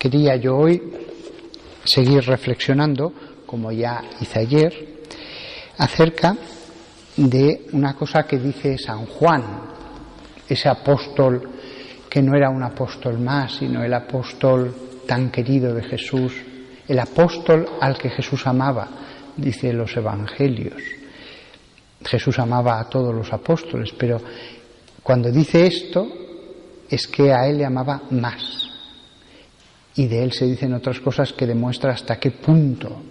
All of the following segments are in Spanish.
Quería yo hoy seguir reflexionando, como ya hice ayer, acerca de una cosa que dice San Juan, ese apóstol que no era un apóstol más, sino el apóstol tan querido de Jesús, el apóstol al que Jesús amaba, dice los evangelios. Jesús amaba a todos los apóstoles, pero cuando dice esto es que a él le amaba más. Y de él se dicen otras cosas que demuestran hasta qué punto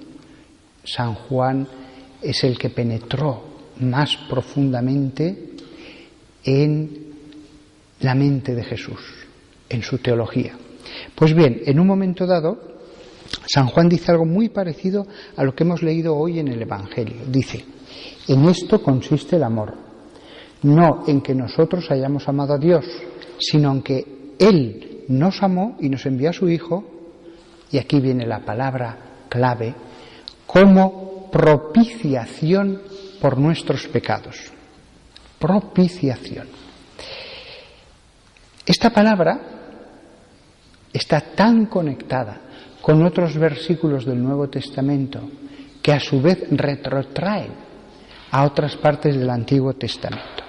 San Juan es el que penetró más profundamente en la mente de Jesús, en su teología. Pues bien, en un momento dado, San Juan dice algo muy parecido a lo que hemos leído hoy en el Evangelio. Dice: en esto consiste el amor, no en que nosotros hayamos amado a Dios, sino en que Él nos amó y nos envió a su Hijo, y aquí viene la palabra clave, como propiciación por nuestros pecados. Propiciación. Esta palabra está tan conectada con otros versículos del Nuevo Testamento que a su vez retrotraen a otras partes del Antiguo Testamento.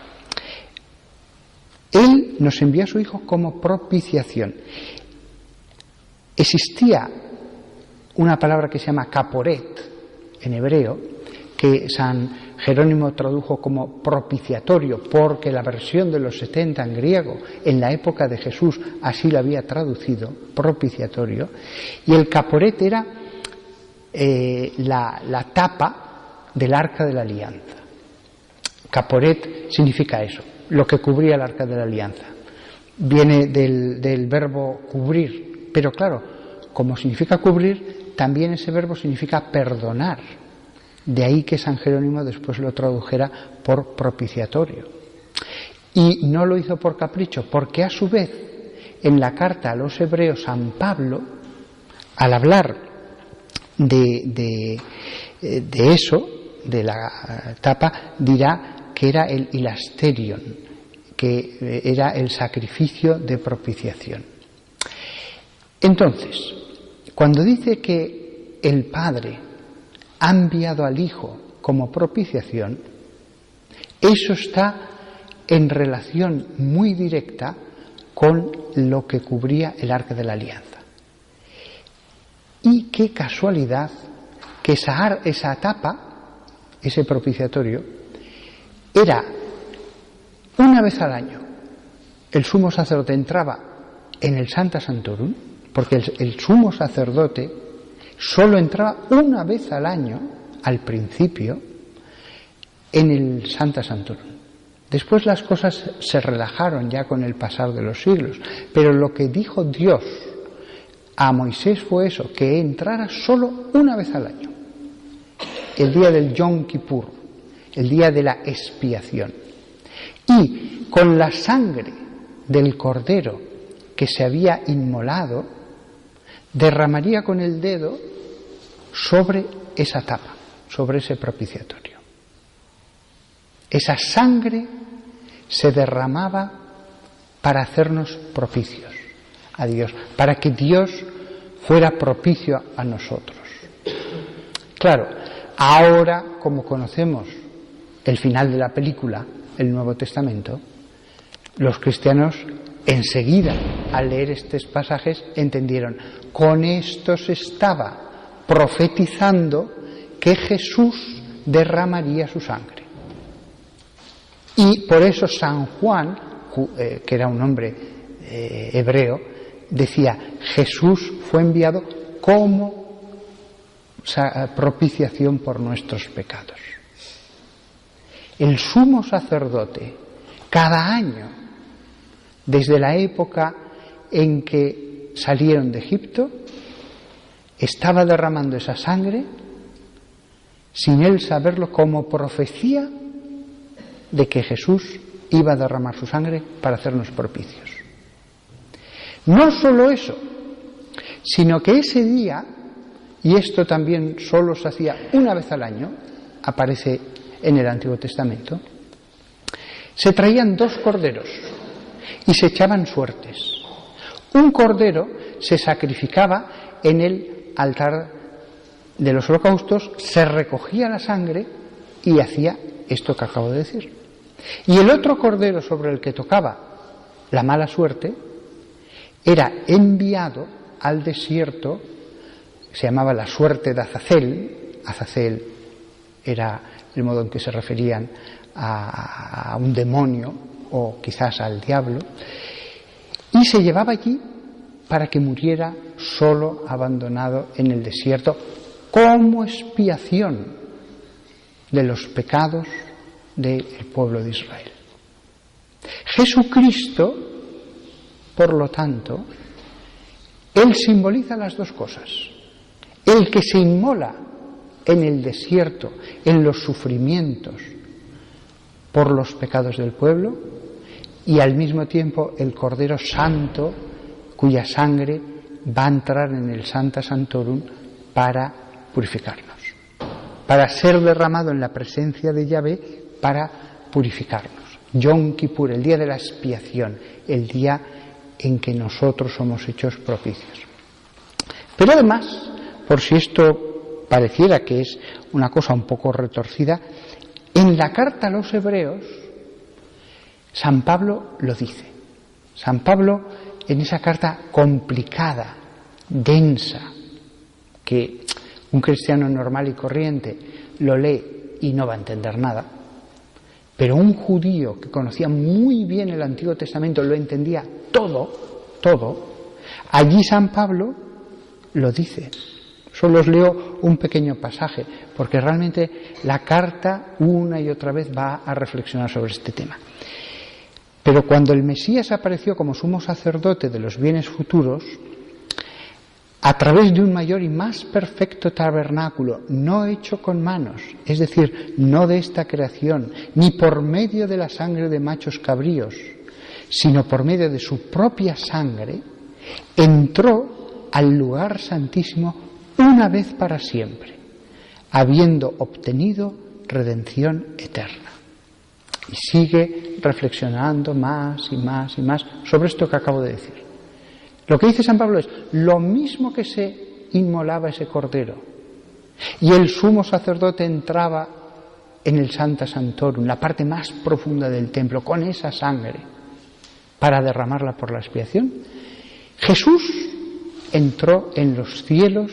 Él nos envió a su Hijo como propiciación. Existía una palabra que se llama caporet en hebreo, que San Jerónimo tradujo como propiciatorio, porque la versión de los 70 en griego, en la época de Jesús, así la había traducido, propiciatorio, y el caporet era la tapa del arca de la alianza. Caporet significa eso, lo que cubría el arca de la alianza. Viene del verbo cubrir, pero claro, como significa cubrir, también ese verbo significa perdonar. De ahí que San Jerónimo después lo tradujera por propiciatorio. Y no lo hizo por capricho, porque a su vez, en la carta a los hebreos, San Pablo, al hablar de eso, de la tapa, dirá que era el hilasterion, que era el sacrificio de propiciación. Entonces, cuando dice que el Padre ha enviado al Hijo como propiciación, eso está en relación muy directa con lo que cubría el arca de la alianza. Y qué casualidad que esa tapa, ese propiciatorio, era una vez al año. El sumo sacerdote entraba en el Sancta Sanctorum, porque el sumo sacerdote solo entraba una vez al año, al principio, en el Sancta Sanctorum. Después las cosas se relajaron ya con el pasar de los siglos, pero lo que dijo Dios a Moisés fue eso, que entrara solo una vez al año, el día del Yom Kippur, el día de la expiación. Y con la sangre del cordero que se había inmolado, derramaría con el dedo sobre esa tapa, sobre ese propiciatorio. Esa sangre se derramaba para hacernos propicios a Dios, para que Dios fuera propicio a nosotros. Claro, ahora, como conocemos el final de la película, el Nuevo Testamento, los cristianos enseguida, al leer estos pasajes, entendieron, con esto se estaba profetizando que Jesús derramaría su sangre. Y por eso San Juan, que era un hombre hebreo, decía, Jesús fue enviado como propiciación por nuestros pecados. El sumo sacerdote, cada año, desde la época en que salieron de Egipto, estaba derramando esa sangre, sin él saberlo, como profecía de que Jesús iba a derramar su sangre para hacernos propicios. No solo eso, sino que ese día, y esto también solo se hacía una vez al año, aparece en el Antiguo Testamento, se traían 2 corderos y se echaban suertes. Un cordero se sacrificaba en el altar de los holocaustos, se recogía la sangre y hacía esto que acabo de decir. Y el otro cordero sobre el que tocaba la mala suerte era enviado al desierto, se llamaba la suerte de Azazel. Azazel era el modo en que se referían a un demonio o quizás al diablo, y se llevaba allí para que muriera solo, abandonado en el desierto, como expiación de los pecados del pueblo de Israel. Jesucristo, por lo tanto, Él simboliza las dos cosas. El que se inmola en el desierto, en los sufrimientos por los pecados del pueblo, y al mismo tiempo el Cordero Santo, cuya sangre va a entrar en el Sancta Sanctorum para purificarnos, para ser derramado en la presencia de Yahvé para purificarnos. Yom Kippur, el día de la expiación, el día en que nosotros somos hechos propicios. Pero además, por si esto pareciera que es una cosa un poco retorcida, en la carta a los Hebreos, San Pablo lo dice. San Pablo, en esa carta complicada, densa, que un cristiano normal y corriente lo lee y no va a entender nada, pero un judío que conocía muy bien el Antiguo Testamento lo entendía todo, allí San Pablo lo dice. Solo os leo un pequeño pasaje, porque realmente la carta una y otra vez va a reflexionar sobre este tema. Pero cuando el Mesías apareció como sumo sacerdote de los bienes futuros, a través de un mayor y más perfecto tabernáculo, no hecho con manos, es decir, no de esta creación, ni por medio de la sangre de machos cabríos, sino por medio de su propia sangre, entró al lugar santísimo una vez para siempre, habiendo obtenido redención eterna. Y sigue reflexionando más y más y más sobre esto que acabo de decir. Lo que dice San Pablo es, lo mismo que se inmolaba ese cordero, y el sumo sacerdote entraba en el Sancta Sanctorum, la parte más profunda del templo, con esa sangre, para derramarla por la expiación, Jesús entró en los cielos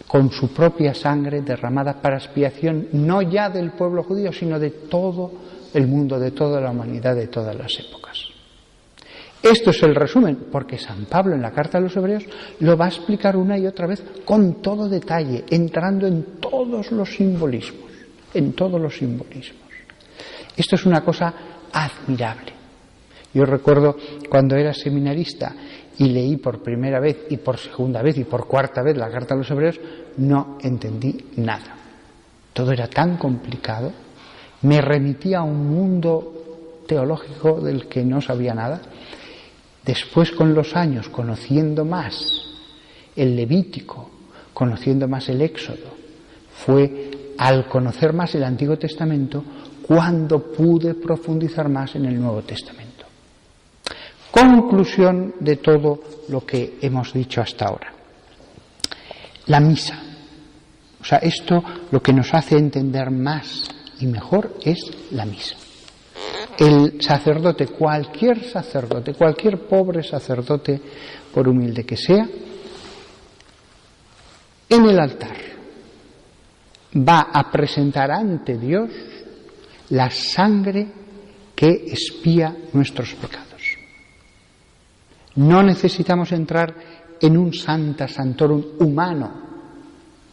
con su propia sangre derramada para expiación, no ya del pueblo judío, sino de todo el mundo, de toda la humanidad, de todas las épocas. Esto es el resumen, porque San Pablo en la carta a los Hebreos lo va a explicar una y otra vez con todo detalle, entrando en todos los simbolismos, Esto es una cosa admirable. Yo recuerdo cuando era seminarista y leí por primera vez y por segunda vez y por cuarta vez la carta a los Hebreos, no entendí nada. Todo era tan complicado, me remitía a un mundo teológico del que no sabía nada. Después, con los años, conociendo más el Levítico, conociendo más el Éxodo, fue al conocer más el Antiguo Testamento cuando pude profundizar más en el Nuevo Testamento. Conclusión de todo lo que hemos dicho hasta ahora. La misa. O sea, esto lo que nos hace entender más y mejor es la misa. El sacerdote, cualquier pobre sacerdote, por humilde que sea, en el altar va a presentar ante Dios la sangre que expía nuestros pecados. No necesitamos entrar en un Sancta Sanctorum humano,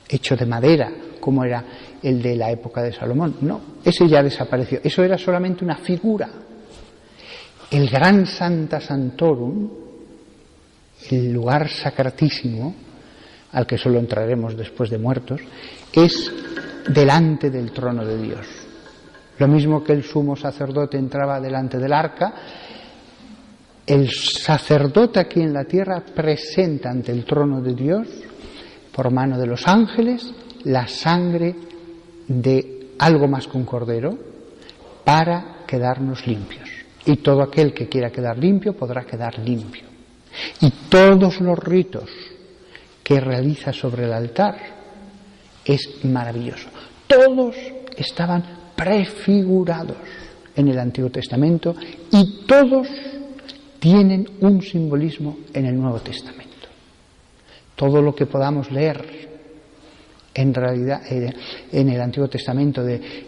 hecho de madera, como era el de la época de Salomón. No, ese ya desapareció. Eso era solamente una figura. El gran Sancta Sanctorum, el lugar sacratísimo, al que solo entraremos después de muertos, es delante del trono de Dios. Lo mismo que el sumo sacerdote entraba delante del arca, el sacerdote aquí en la tierra presenta ante el trono de Dios, por mano de los ángeles, la sangre de algo más que un cordero para quedarnos limpios. Y todo aquel que quiera quedar limpio podrá quedar limpio. Y todos los ritos que realiza sobre el altar es maravilloso. Todos estaban prefigurados en el Antiguo Testamento y todos tienen un simbolismo en el Nuevo Testamento. Todo lo que podamos leer en realidad en el Antiguo Testamento de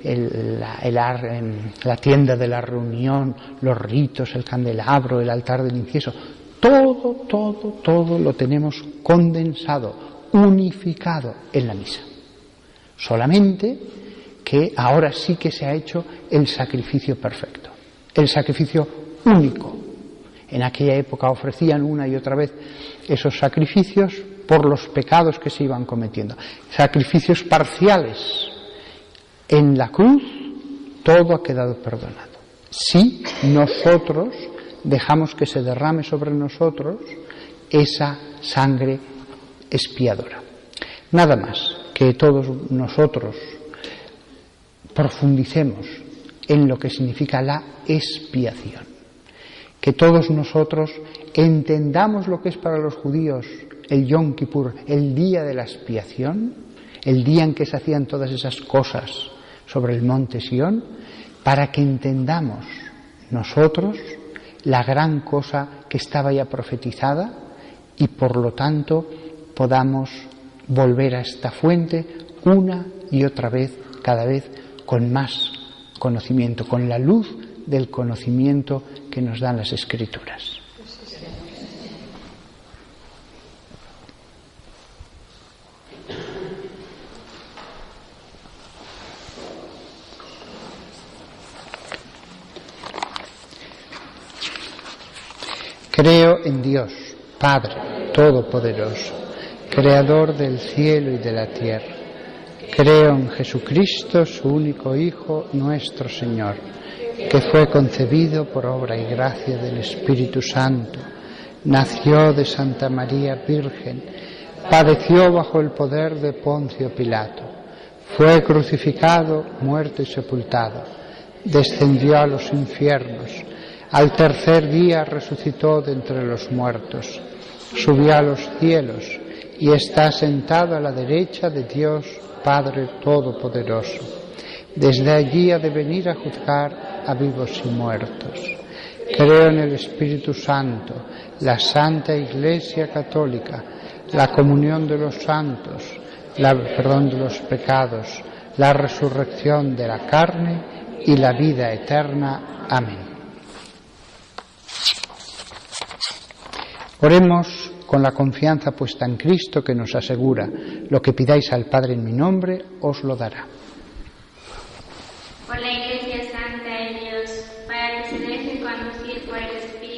la tienda de la reunión, los ritos, el candelabro, el altar del incienso, todo lo tenemos condensado, unificado en la misa. Solamente que ahora sí que se ha hecho el sacrificio perfecto, el sacrificio único. En aquella época ofrecían una y otra vez esos sacrificios por los pecados que se iban cometiendo. Sacrificios parciales. En la cruz todo ha quedado perdonado. Si nosotros dejamos que se derrame sobre nosotros esa sangre expiadora. Nada más que todos nosotros profundicemos en lo que significa la expiación. Que todos nosotros entendamos lo que es para los judíos el Yom Kippur, el día de la expiación, el día en que se hacían todas esas cosas sobre el monte Sión, para que entendamos nosotros la gran cosa que estaba ya profetizada y por lo tanto podamos volver a esta fuente una y otra vez, cada vez con más conocimiento, con la luz del conocimiento que nos dan las Escrituras. Creo en Dios, Padre Todopoderoso, Creador del cielo y de la tierra. Creo en Jesucristo, su único Hijo, nuestro Señor, que fue concebido por obra y gracia del Espíritu Santo, nació de Santa María Virgen, padeció bajo el poder de Poncio Pilato, fue crucificado, muerto y sepultado, descendió a los infiernos, al tercer día resucitó de entre los muertos, subió a los cielos y está sentado a la derecha de Dios Padre Todopoderoso. Desde allí ha de venir a juzgar a vivos y muertos. Creo en el Espíritu Santo, la Santa Iglesia Católica, la comunión de los santos, el perdón de los pecados, la resurrección de la carne y la vida eterna. Amén. Oremos con la confianza puesta en Cristo, que nos asegura: lo que pidáis al Padre en mi nombre, os lo dará. Por la Iglesia Santa de Dios, para que se deje conducir por el Espíritu